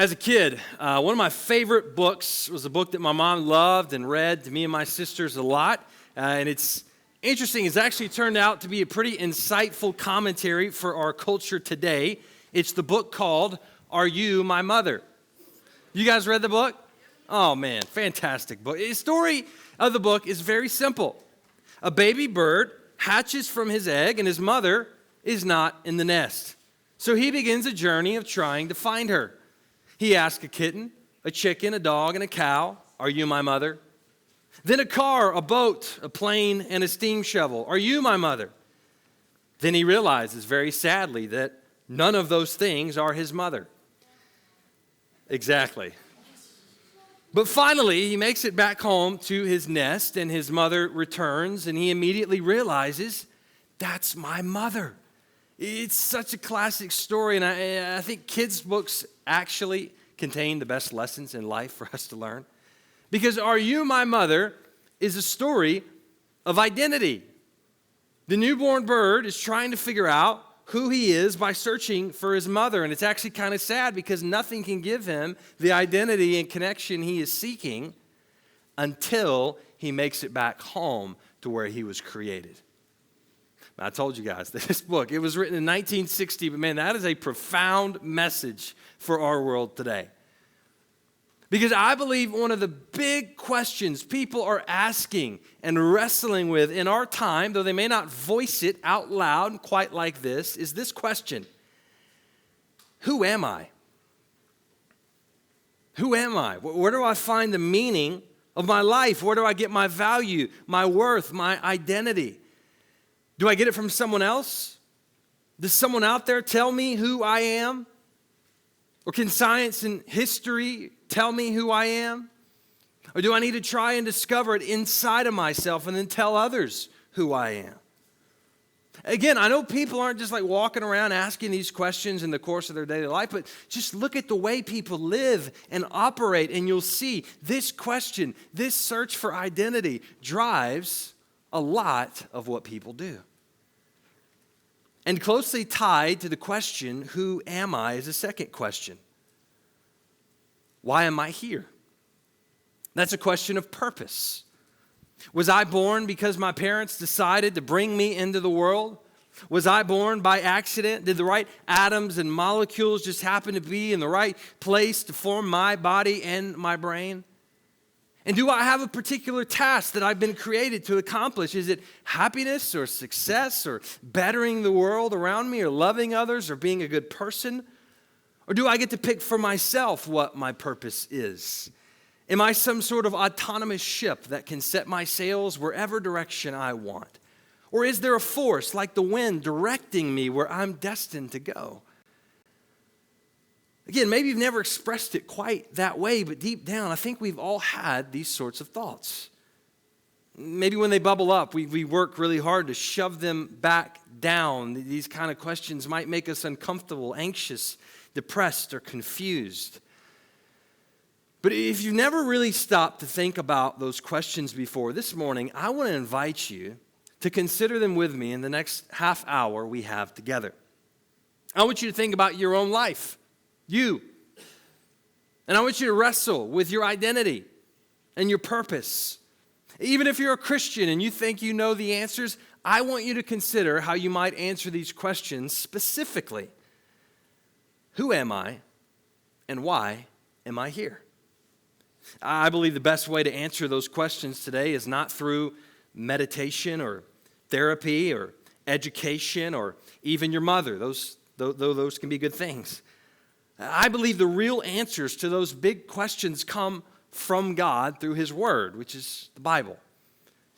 As a kid, one of my favorite books was a book that my mom loved and read to me and my sisters a lot. And it's interesting, it's actually turned out to be a pretty insightful commentary for our culture today. It's the book called Are You My Mother? You guys read the book? Oh man, fantastic book. The story of the book is very simple. A baby bird hatches from his egg and his mother is not in the nest. So he begins a journey of trying to find her. He asks a kitten, a chicken, a dog, and a cow, "Are you my mother?" Then a car, a boat, a plane, and a steam shovel, "Are you my mother?" Then he realizes very sadly that none of those things are his mother. Exactly. But finally, he makes it back home to his nest, and his mother returns, and he immediately realizes, that's my mother. It's such a classic story, and I think kids' books actually contain the best lessons in life for us to learn. Because Are You My Mother is a story of identity. The newborn bird is trying to figure out who he is by searching for his mother, and it's actually kind of sad because nothing can give him the identity and connection he is seeking until he makes it back home to where he was created. I told you guys, this book, it was written in 1960, but man, that is a profound message for our world today. Because I believe one of the big questions people are asking and wrestling with in our time, though they may not voice it out loud quite like this, is this question: who am I? Who am I? Where do I find the meaning of my life? Where do I get my value, my worth, my identity? Do I get it from someone else? Does someone out there tell me who I am? Or can science and history tell me who I am? Or do I need to try and discover it inside of myself and then tell others who I am? Again, I know people aren't just like walking around asking these questions in the course of their daily life, but just look at the way people live and operate, and you'll see this question, this search for identity drives a lot of what people do. And closely tied to the question, who am I, is a second question. Why am I here? That's a question of purpose. Was I born because my parents decided to bring me into the world? Was I born by accident? Did the right atoms and molecules just happen to be in the right place to form my body and my brain? And do I have a particular task that I've been created to accomplish? Is it happiness or success or bettering the world around me or loving others or being a good person? Or do I get to pick for myself what my purpose is? Am I some sort of autonomous ship that can set my sails wherever direction I want? Or is there a force like the wind directing me where I'm destined to go? Again, maybe you've never expressed it quite that way, but deep down, I think we've all had these sorts of thoughts. Maybe when they bubble up, we work really hard to shove them back down. These kind of questions might make us uncomfortable, anxious, depressed, or confused. But if you've never really stopped to think about those questions before, this morning, I want to invite you to consider them with me in the next half hour we have together. I want you to think about your own life. You. And I want you to wrestle with your identity and your purpose. Even if you're a Christian and you think you know the answers, I want you to consider how you might answer these questions specifically. Who am I and why am I here? I believe the best way to answer those questions today is not through meditation or therapy or education or even your mother. Those can be good things. I believe the real answers to those big questions come from God through His Word, which is the Bible.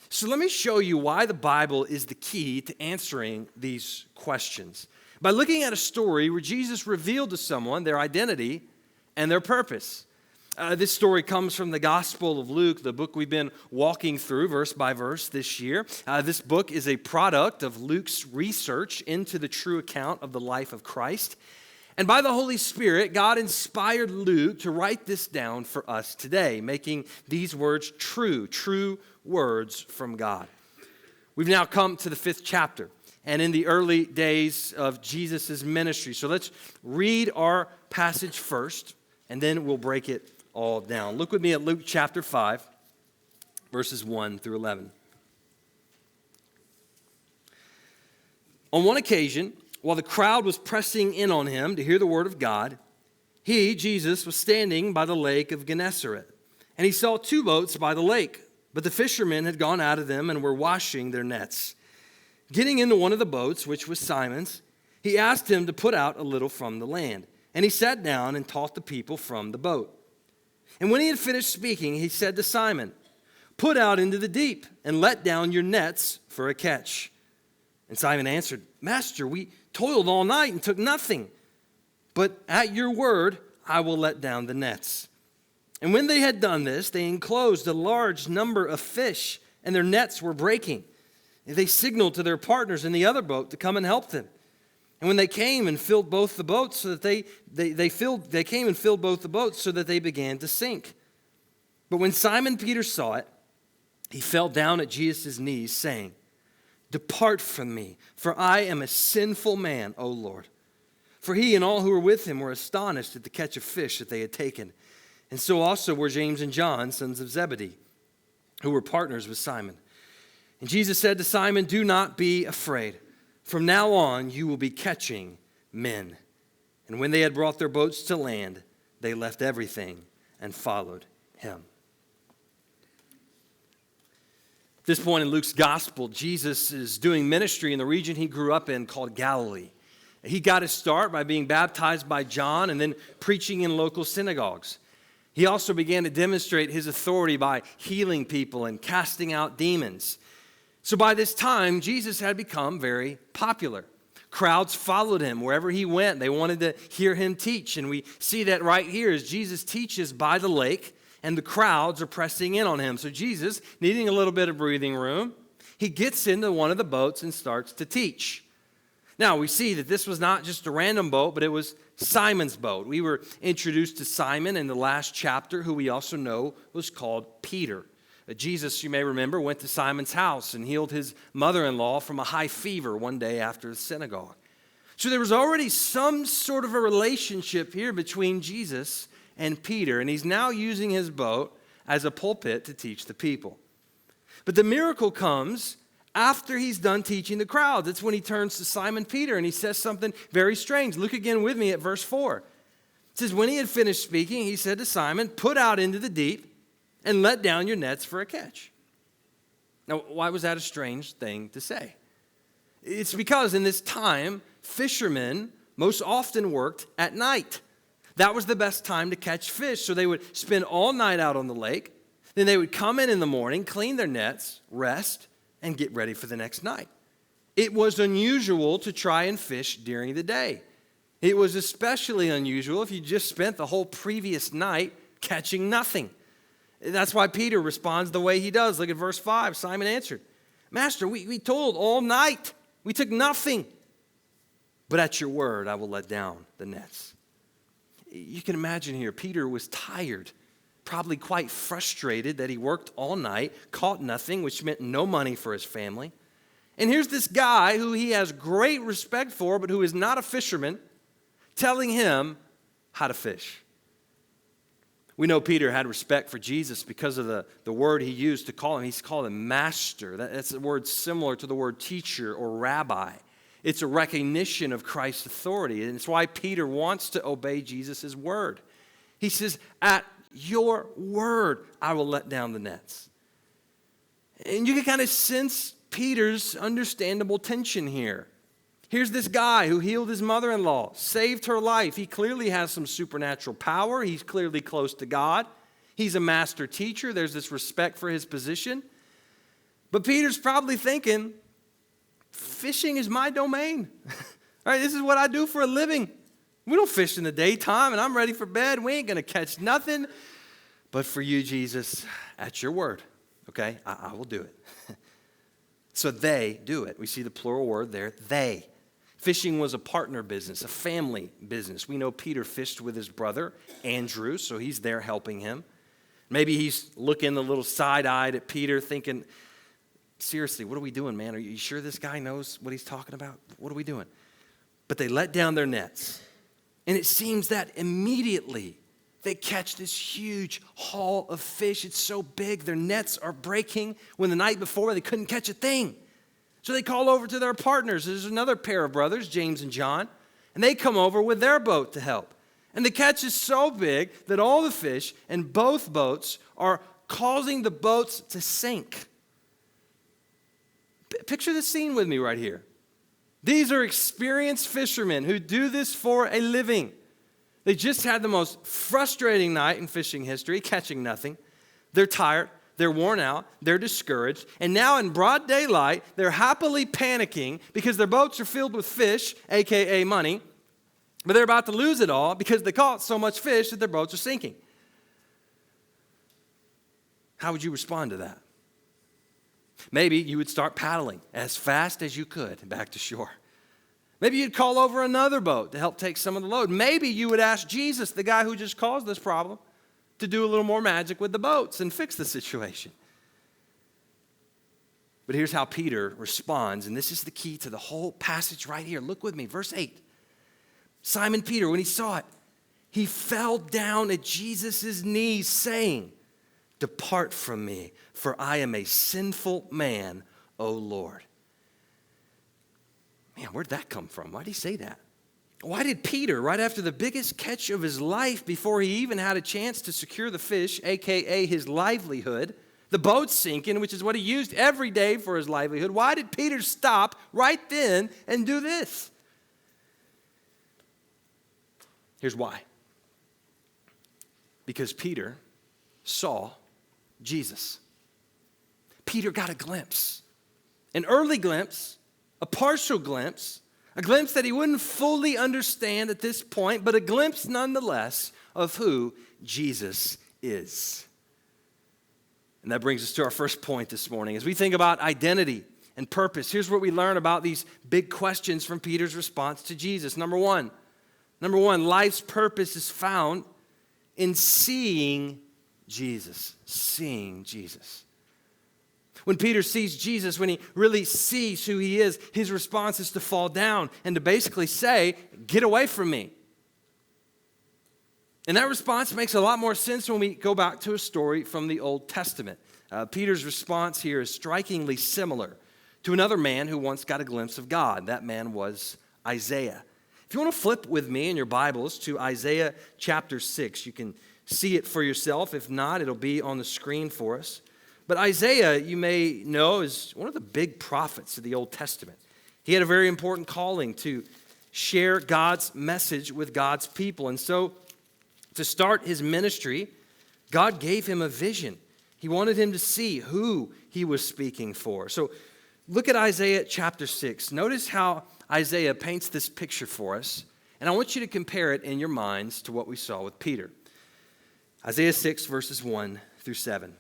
So let me show you why the Bible is the key to answering these questions. By looking at a story where Jesus revealed to someone their identity and their purpose. This story comes from the Gospel of Luke, the book we've been walking through verse by verse this year. This book is a product of Luke's research into the true account of the life of Christ. And by the Holy Spirit, God inspired Luke to write this down for us today, making these words true words from God. We've now come to the 5th chapter, and in the early days of Jesus' ministry. So let's read our passage first, and then we'll break it all down. Look with me at Luke chapter 5, verses 1 through 11. On one occasion, while the crowd was pressing in on him to hear the word of God, he, Jesus, was standing by the lake of Gennesaret, and he saw two boats by the lake, but the fishermen had gone out of them and were washing their nets. Getting into one of the boats, which was Simon's, he asked him to put out a little from the land, and he sat down and taught the people from the boat. And when he had finished speaking, he said to Simon, "Put out into the deep and let down your nets for a catch." And Simon answered, "Master, we toiled all night and took nothing. But at your word, I will let down the nets." And when they had done this, they enclosed a large number of fish, and their nets were breaking. And they signaled to their partners in the other boat to come and help them. And when they came and filled both the boats, so that they came and filled both the boats, so that they began to sink. But when Simon Peter saw it, he fell down at Jesus' knees, saying, "Depart from me, for I am a sinful man, O Lord." For he and all who were with him were astonished at the catch of fish that they had taken. And so also were James and John, sons of Zebedee, who were partners with Simon. And Jesus said to Simon, "Do not be afraid. From now on you will be catching men." And when they had brought their boats to land, they left everything and followed him. At this point in Luke's gospel, Jesus is doing ministry in the region he grew up in called Galilee. He got his start by being baptized by John and then preaching in local synagogues. He also began to demonstrate his authority by healing people and casting out demons. So by this time, Jesus had become very popular. Crowds followed him wherever he went. They wanted to hear him teach. And we see that right here as Jesus teaches by the lake, and the crowds are pressing in on him. So Jesus, needing a little bit of breathing room, he gets into one of the boats and starts to teach. Now, we see that this was not just a random boat, but it was Simon's boat. We were introduced to Simon in the last chapter, who we also know was called Peter. Jesus, you may remember, went to Simon's house and healed his mother-in-law from a high fever one day after the synagogue. So there was already some sort of a relationship here between Jesus and Peter, and he's now using his boat as a pulpit to teach the people. But the miracle comes after he's done teaching the crowd. That's when he turns to Simon Peter and he says something very strange. Look again with me at verse 4. It says, when he had finished speaking, he said to Simon, "Put out into the deep and let down your nets for a catch." Now, why was that a strange thing to say? It's because in this time, fishermen most often worked at night. That was the best time to catch fish. So they would spend all night out on the lake. Then they would come in the morning, clean their nets, rest, and get ready for the next night. It was unusual to try and fish during the day. It was especially unusual if you just spent the whole previous night catching nothing. That's why Peter responds the way he does. Look at verse 5. Simon answered, "Master, we toiled all night. We took nothing. But at your word, I will let down the nets." You can imagine here, Peter was tired, probably quite frustrated that he worked all night, caught nothing, which meant no money for his family. And here's this guy who he has great respect for, but who is not a fisherman, telling him how to fish. We know Peter had respect for Jesus because of the word he used to call him. He's called him master. That's a word similar to the word teacher or rabbi. It's a recognition of Christ's authority, and it's why Peter wants to obey Jesus' word. He says, "At your word, I will let down the nets." And you can kind of sense Peter's understandable tension here. Here's this guy who healed his mother-in-law, saved her life. He clearly has some supernatural power. He's clearly close to God. He's a master teacher. There's this respect for his position. But Peter's probably thinking, fishing is my domain. All right, this is what I do for a living. We don't fish in the daytime, and I'm ready for bed. We ain't going to catch nothing. But for you, Jesus, at your word, okay, I will do it. So they do it. We see the plural word there, they. Fishing was a partner business, a family business. We know Peter fished with his brother, Andrew, so he's there helping him. Maybe he's looking a little side-eyed at Peter, thinking, seriously, what are we doing, man? Are you sure this guy knows what he's talking about? What are we doing? But they let down their nets. And it seems that immediately They catch this huge haul of fish. It's so big, their nets are breaking when the night before they couldn't catch a thing. So they call over to their partners. There's another pair of brothers, James and John, and they come over with their boat to help. And the catch is so big that all the fish in both boats are causing the boats to sink. Picture the scene with me right here. These are experienced fishermen who do this for a living. They just had the most frustrating night in fishing history, catching nothing. They're tired, they're worn out, they're discouraged, and now in broad daylight, they're happily panicking because their boats are filled with fish, aka money, but they're about to lose it all because they caught so much fish that their boats are sinking. How would you respond to that? Maybe you would start paddling as fast as you could back to shore. Maybe you'd call over another boat to help take some of the load. Maybe you would ask Jesus, the guy who just caused this problem, to do a little more magic with the boats and fix the situation. But here's how Peter responds, and this is the key to the whole passage right here. Look with me, verse 8. Simon Peter, when he saw it, he fell down at Jesus' knees, saying, "Depart from me, for I am a sinful man, O Lord." Man, where'd that come from? Why did he say that? Why did Peter, right after the biggest catch of his life, before he even had a chance to secure the fish, aka his livelihood, the boat's sinking, which is what he used every day for his livelihood, why did Peter stop right then and do this? Here's why. Because Peter saw Jesus. Peter got a glimpse, an early glimpse, a partial glimpse, a glimpse that he wouldn't fully understand at this point, but a glimpse nonetheless of who Jesus is. And that brings us to our first point this morning. As we think about identity and purpose, here's what we learn about these big questions from Peter's response to Jesus. Number one, life's purpose is found in seeing Jesus. Seeing Jesus. When Peter sees Jesus, when he really sees who he is, his response is to fall down and to basically say, "Get away from me." And that response makes a lot more sense when we go back to a story from the Old Testament. Peter's response here is strikingly similar to another man who once got a glimpse of God. That man was Isaiah. If you want to flip with me in your Bibles to Isaiah chapter 6, you can see it for yourself. If not, it'll be on the screen for us. But Isaiah, you may know, is one of the big prophets of the Old Testament. He had a very important calling to share God's message with God's people. And so, to start his ministry, God gave him a vision. He wanted him to see who he was speaking for. So, look at Isaiah chapter 6. Notice how Isaiah paints this picture for us. And I want you to compare it in your minds to what we saw with Peter. Isaiah 6, verses 1 through 7.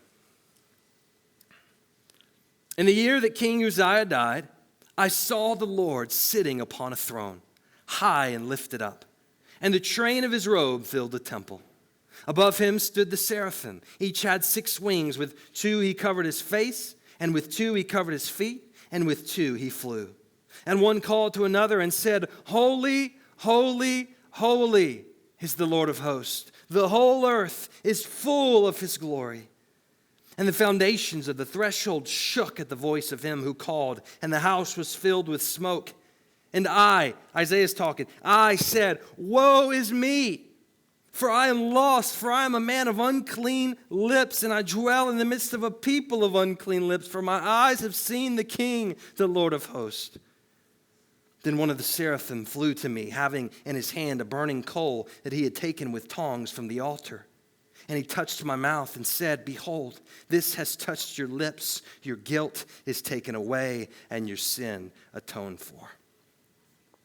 In the year that King Uzziah died, I saw the Lord sitting upon a throne, high and lifted up, and the train of his robe filled the temple. Above him stood the seraphim. Each had 6 wings. With 2 he covered his face, and with 2 he covered his feet, and with 2 he flew. And one called to another and said, "Holy, holy, holy is the Lord of hosts. The whole earth is full of his glory." And the foundations of the threshold shook at the voice of him who called, and the house was filled with smoke. And I, Isaiah's talking, I said, "Woe is me, for I am lost, for I am a man of unclean lips, and I dwell in the midst of a people of unclean lips, for my eyes have seen the King, the Lord of hosts." Then one of the seraphim flew to me, having in his hand a burning coal that he had taken with tongs from the altar. And he touched my mouth and said, "Behold, this has touched your lips. Your guilt is taken away and your sin atoned for."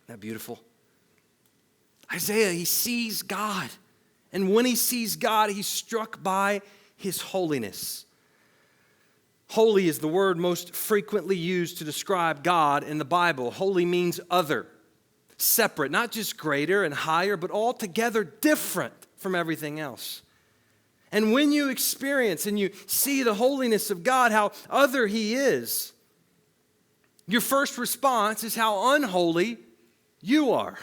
Isn't that beautiful? Isaiah, he sees God. And when he sees God, he's struck by his holiness. Holy is the word most frequently used to describe God in the Bible. Holy means other, separate, not just greater and higher, but altogether different from everything else. And when you experience and you see the holiness of God, how other he is, your first response is how unholy you are.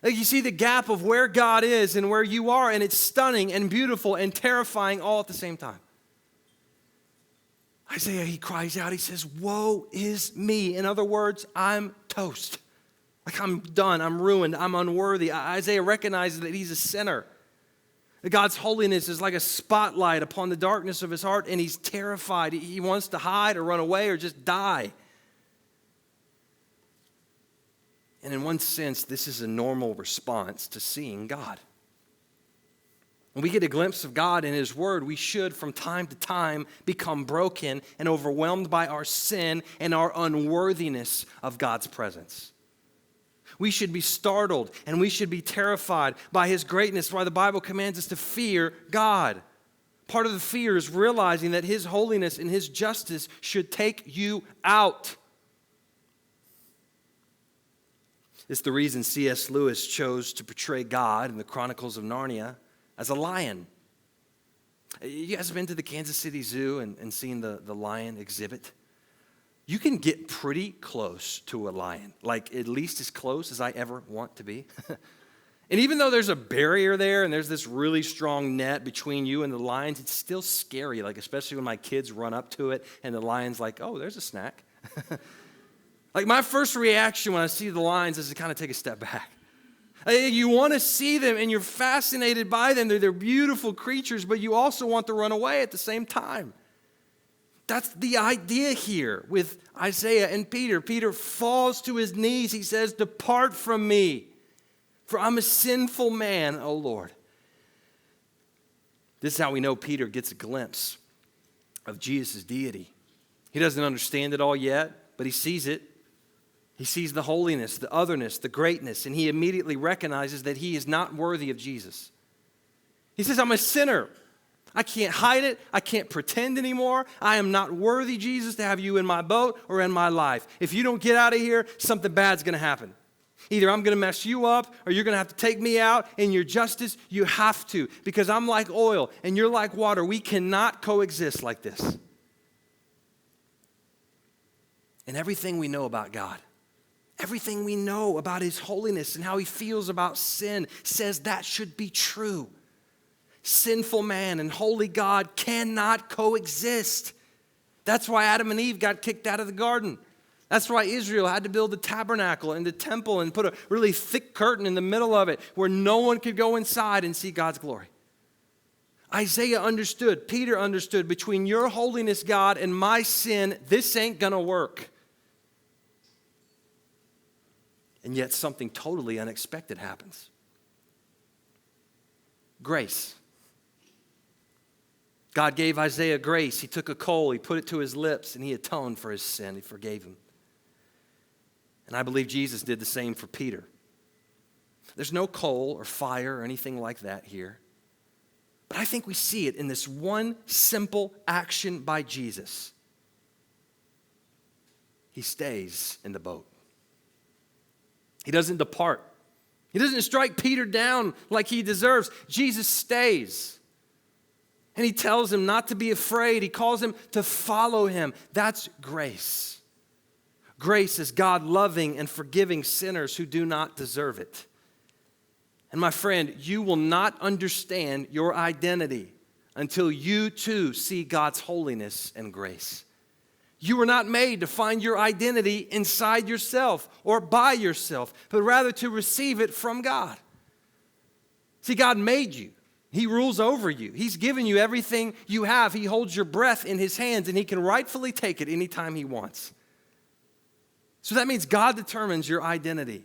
Like you see the gap of where God is and where you are, and it's stunning and beautiful and terrifying all at the same time. Isaiah, he cries out, he says, woe is me. In other words, I'm toast. Like I'm done, I'm ruined, I'm unworthy. Isaiah recognizes that he's a sinner. That God's holiness is like a spotlight upon the darkness of his heart, and he's terrified. He wants to hide or run away or just die. And in one sense, this is a normal response to seeing God. When we get a glimpse of God in his word, we should from time to time become broken and overwhelmed by our sin and our unworthiness of God's presence. We should be startled and we should be terrified by his greatness, why the Bible commands us to fear God. Part of the fear is realizing that his holiness and his justice should take you out. It's the reason C.S. Lewis chose to portray God in the Chronicles of Narnia as a lion. You guys have been to the Kansas City Zoo and seen the lion exhibit? You can get pretty close to a lion, like at least as close as I ever want to be. And even though there's a barrier there and there's this really strong net between you and the lions, it's still scary, like especially when my kids run up to it and the lion's like, oh, there's a snack. Like my first reaction when I see the lions is to kind of take a step back. You want to see them and you're fascinated by them. They're beautiful creatures, but you also want to run away at the same time. That's the idea here with Isaiah and Peter. Peter falls to his knees. He says, depart from me, for I'm a sinful man, O Lord. This is how we know Peter gets a glimpse of Jesus' deity. He doesn't understand it all yet, but he sees it. He sees the holiness, the otherness, the greatness, and he immediately recognizes that he is not worthy of Jesus. He says, I'm a sinner. I can't hide it. I can't pretend anymore. I am not worthy, Jesus, to have you in my boat or in my life. If you don't get out of here, something bad's going to happen. Either I'm going to mess you up or you're going to have to take me out. In your justice, you have to, because I'm like oil and you're like water. We cannot coexist like this. And everything we know about God, everything we know about his holiness and how he feels about sin says that should be true. Sinful man and holy God cannot coexist. That's why Adam and Eve got kicked out of the garden. That's why Israel had to build the tabernacle and the temple and put a really thick curtain in the middle of it where no one could go inside and see God's glory. Isaiah understood, Peter understood, between your holiness, God, and my sin, this ain't gonna work. And yet something totally unexpected happens. Grace. God gave Isaiah grace. He took a coal, he put it to his lips, and he atoned for his sin. He forgave him. And I believe Jesus did the same for Peter. There's no coal or fire or anything like that here. But I think we see it in this one simple action by Jesus. He stays in the boat. He doesn't depart. He doesn't strike Peter down like he deserves. Jesus stays. And he tells him not to be afraid. He calls him to follow him. That's grace. Grace is God loving and forgiving sinners who do not deserve it. And my friend, you will not understand your identity until you too see God's holiness and grace. You were not made to find your identity inside yourself or by yourself, but rather to receive it from God. See, God made you. He rules over you. He's given you everything you have. He holds your breath in his hands, and he can rightfully take it anytime he wants. So that means God determines your identity.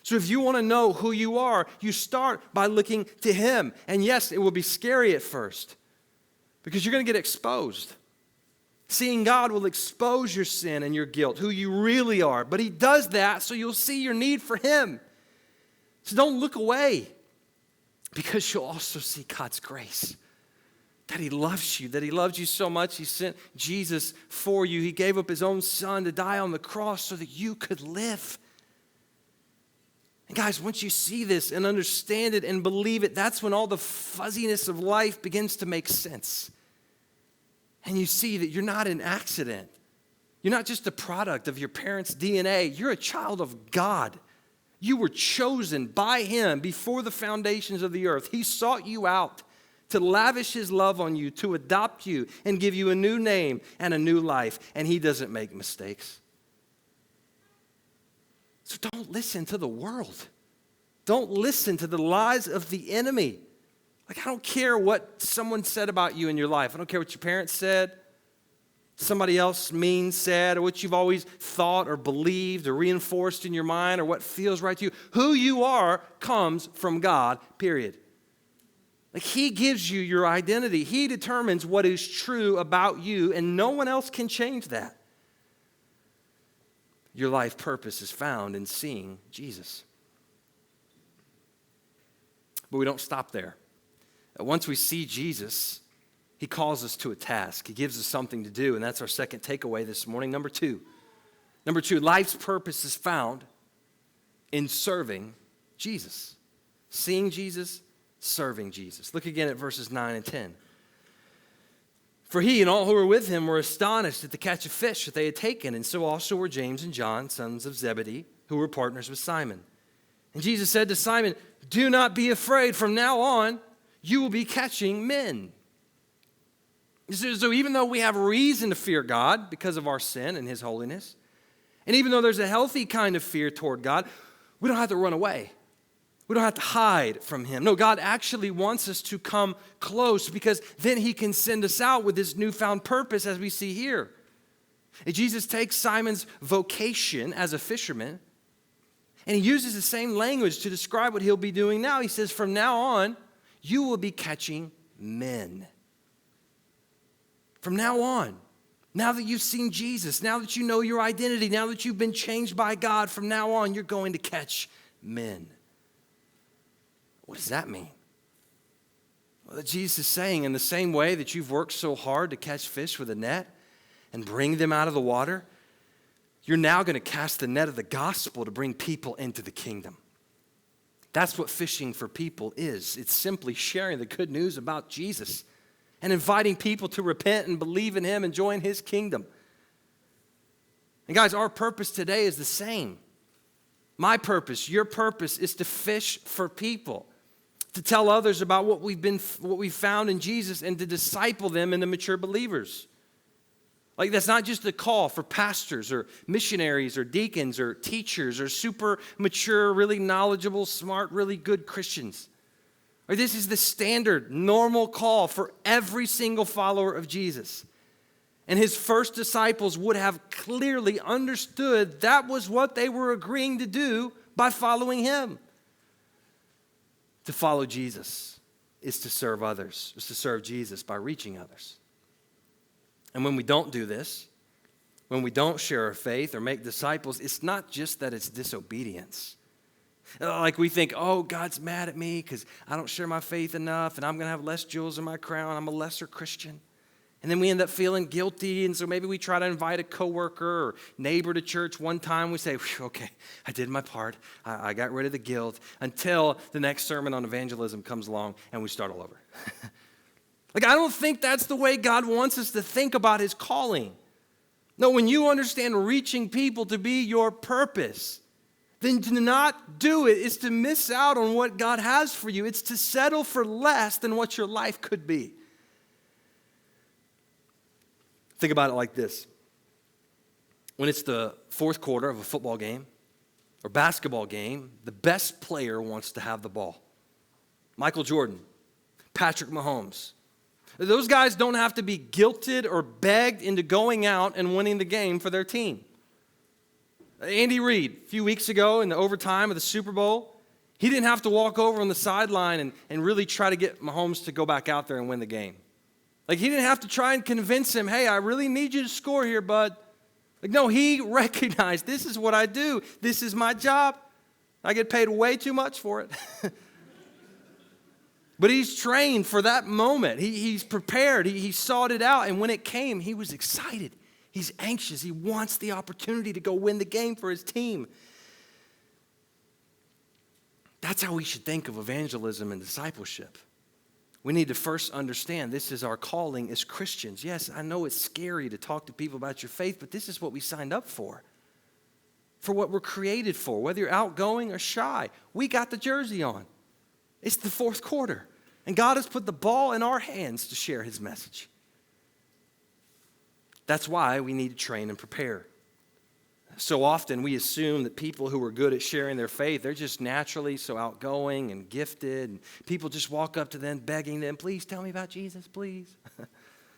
So if you want to know who you are, you start by looking to him. And yes, it will be scary at first because you're going to get exposed. Seeing God will expose your sin and your guilt, who you really are. But he does that so you'll see your need for him. So don't look away, because you'll also see God's grace. That he loves you so much, he sent Jesus for you. He gave up his own son to die on the cross so that you could live. And guys, once you see this and understand it and believe it, that's when all the fuzziness of life begins to make sense. And you see that you're not an accident. You're not just a product of your parents' DNA. You're a child of God. You were chosen by him before the foundations of the earth. He sought you out to lavish his love on you, to adopt you and give you a new name and a new life. And he doesn't make mistakes. So don't listen to the world. Don't listen to the lies of the enemy. Like, I don't care what someone said about you in your life. I don't care what your parents said, somebody else mean said, or what you've always thought or believed or reinforced in your mind, or what feels right to you. Who you are comes from God, period. Like, he gives you your identity. He determines what is true about you, and no one else can change that. Your life purpose is found in seeing Jesus. But we don't stop there. Once we see Jesus, he calls us to a task. He gives us something to do, and that's our second takeaway this morning. Number two, life's purpose is found in serving Jesus. Seeing Jesus, serving Jesus. Look again at verses 9 and 10. For he and all who were with him were astonished at the catch of fish that they had taken, and so also were James and John, sons of Zebedee, who were partners with Simon. And Jesus said to Simon, do not be afraid. From now on, you will be catching men. So even though we have reason to fear God because of our sin and his holiness, and even though there's a healthy kind of fear toward God, we don't have to run away. We don't have to hide from him. No, God actually wants us to come close, because then he can send us out with this newfound purpose, as we see here. And Jesus takes Simon's vocation as a fisherman, and he uses the same language to describe what he'll be doing now. He says, from now on, you will be catching men. From now on, now that you've seen Jesus, now that you know your identity, now that you've been changed by God, from now on, you're going to catch men. What does that mean? Well, Jesus is saying, in the same way that you've worked so hard to catch fish with a net and bring them out of the water, you're now going to cast the net of the gospel to bring people into the kingdom. That's what fishing for people is. It's simply sharing the good news about Jesus and inviting people to repent and believe in him and join his kingdom. And guys, our purpose today is the same. My purpose, your purpose, is to fish for people, to tell others about what we found in Jesus, and to disciple them into mature believers. Like, that's not just a call for pastors or missionaries or deacons or teachers or super mature, really knowledgeable, smart, really good Christians. Or this is the standard, normal call for every single follower of Jesus. And his first disciples would have clearly understood that was what they were agreeing to do by following him. To follow Jesus is to serve others, is to serve Jesus by reaching others. And when we don't do this, when we don't share our faith or make disciples, it's not just that it's disobedience. Like, we think, oh, God's mad at me because I don't share my faith enough, and I'm going to have less jewels in my crown. I'm a lesser Christian. And then we end up feeling guilty, and so maybe we try to invite a coworker or neighbor to church one time. We say, okay, I did my part. I got rid of the guilt, until the next sermon on evangelism comes along and we start all over. Like, I don't think that's the way God wants us to think about his calling. No, when you understand reaching people to be your purpose, then to not do it is to miss out on what God has for you. It's to settle for less than what your life could be. Think about it like this. When it's the fourth quarter of a football game or basketball game, the best player wants to have the ball. Michael Jordan, Patrick Mahomes. Those guys don't have to be guilted or begged into going out and winning the game for their team. Andy Reid, a few weeks ago in the overtime of the Super Bowl, he didn't have to walk over on the sideline and really try to get Mahomes to go back out there and win the game. Like, he didn't have to try and convince him, hey, I really need you to score here, bud. Like, no, he recognized, this is what I do. This is my job. I get paid way too much for it. But he's trained for that moment. He's prepared. He sought it out. And when it came, he was excited. He's anxious. He wants the opportunity to go win the game for his team. That's how we should think of evangelism and discipleship. We need to first understand this is our calling as Christians. Yes, I know it's scary to talk to people about your faith, but this is what we signed up for. for what we're created for, whether you're outgoing or shy. We got the jersey on. It's the fourth quarter, and God has put the ball in our hands to share his message. That's why we need to train and prepare. So often we assume that people who are good at sharing their faith, they're just naturally so outgoing and gifted, and people just walk up to them begging them, please tell me about Jesus, please.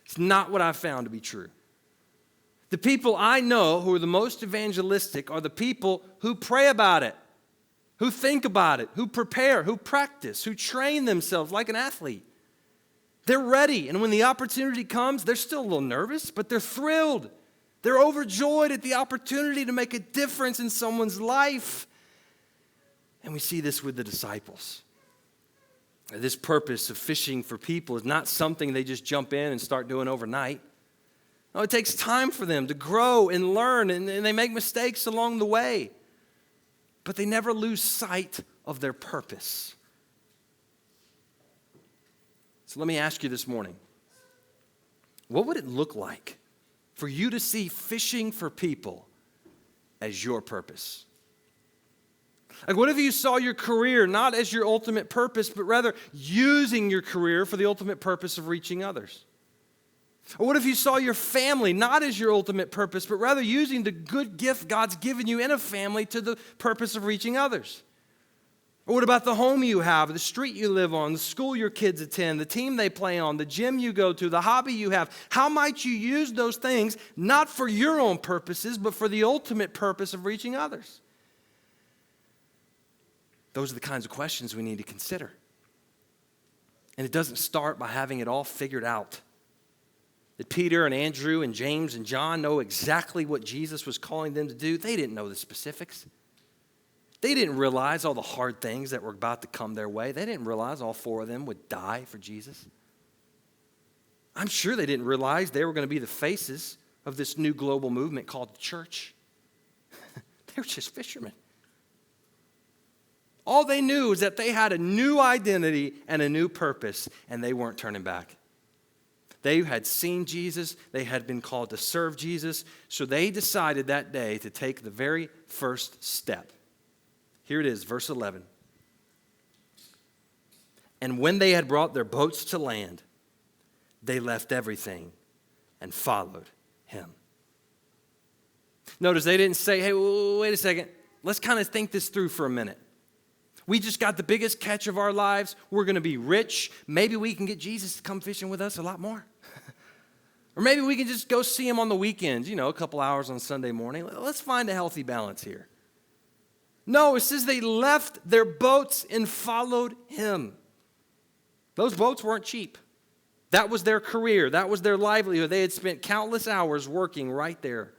It's not what I've found to be true. The people I know who are the most evangelistic are the people who pray about it, who think about it, who prepare, who practice, who train themselves like an athlete. They're ready, and when the opportunity comes, they're still a little nervous, but they're thrilled. They're overjoyed at the opportunity to make a difference in someone's life. And we see this with the disciples. This purpose of fishing for people is not something they just jump in and start doing overnight. No, it takes time for them to grow and learn, and they make mistakes along the way. But they never lose sight of their purpose. So let me ask you this morning, what would it look like for you to see fishing for people as your purpose? Like, what if you saw your career not as your ultimate purpose, but rather using your career for the ultimate purpose of reaching others? Or what if you saw your family not as your ultimate purpose, but rather using the good gift God's given you in a family to the purpose of reaching others? Or what about the home you have, the street you live on, the school your kids attend, the team they play on, the gym you go to, the hobby you have? How might you use those things not for your own purposes, but for the ultimate purpose of reaching others? Those are the kinds of questions we need to consider. And it doesn't start by having it all figured out. That Peter and Andrew and James and John know exactly what Jesus was calling them to do. They didn't know the specifics. They didn't realize all the hard things that were about to come their way. They didn't realize all four of them would die for Jesus. I'm sure they didn't realize they were going to be the faces of this new global movement called the church. They were just fishermen. All they knew is that they had a new identity and a new purpose, and they weren't turning back. They had seen Jesus. They had been called to serve Jesus. So they decided that day to take the very first step. Here it is, verse 11. And when they had brought their boats to land, they left everything and followed him. Notice they didn't say, hey, wait a second. Let's kind of think this through for a minute. We just got the biggest catch of our lives. We're going to be rich. Maybe we can get Jesus to come fishing with us a lot more. Or maybe we can just go see him on the weekends, a couple hours on Sunday morning. Let's find a healthy balance here. No, it says they left their boats and followed him. Those boats weren't cheap. That was their career. That was their livelihood. They had spent countless hours working right there.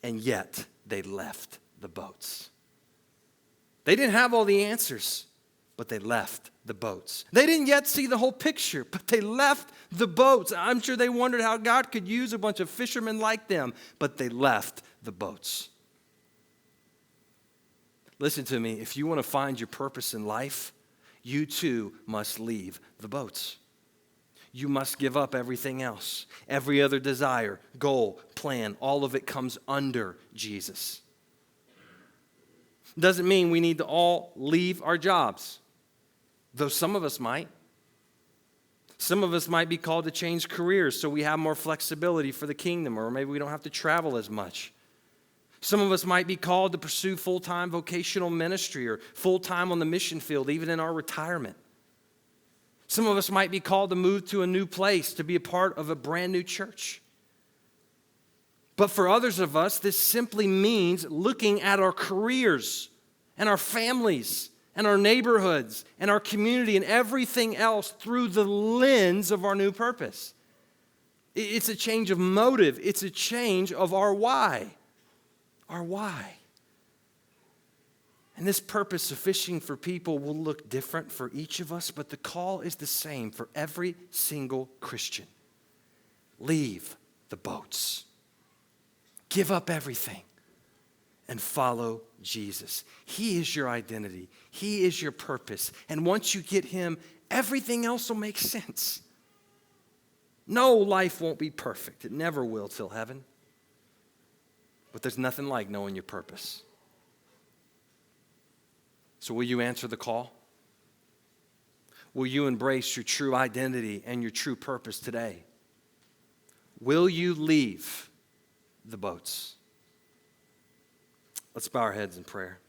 And yet, they left the boats. They didn't have all the answers, but they left the boats. They didn't yet see the whole picture, but they left the boats. I'm sure they wondered how God could use a bunch of fishermen like them, but they left the boats. Listen to me, if you want to find your purpose in life, you too must leave the boats. You must give up everything else. Every other desire, goal, plan, all of it comes under Jesus. Doesn't mean we need to all leave our jobs, though some of us might. Some of us might be called to change careers so we have more flexibility for the kingdom, or maybe we don't have to travel as much. Some of us might be called to pursue full-time vocational ministry or full-time on the mission field, even in our retirement. Some of us might be called to move to a new place, to be a part of a brand new church. But for others of us, this simply means looking at our careers and our families and our neighborhoods and our community and everything else through the lens of our new purpose. It's a change of motive. It's a change of our why. Our why. And this purpose of fishing for people will look different for each of us, but the call is the same for every single Christian. Leave the boats. Give up everything and follow Jesus. He is your identity. He is your purpose. And once you get him, everything else will make sense. No, life won't be perfect. It never will till heaven. But there's nothing like knowing your purpose. So will you answer the call? Will you embrace your true identity and your true purpose today? Will you leave the boats? Let's bow our heads in prayer.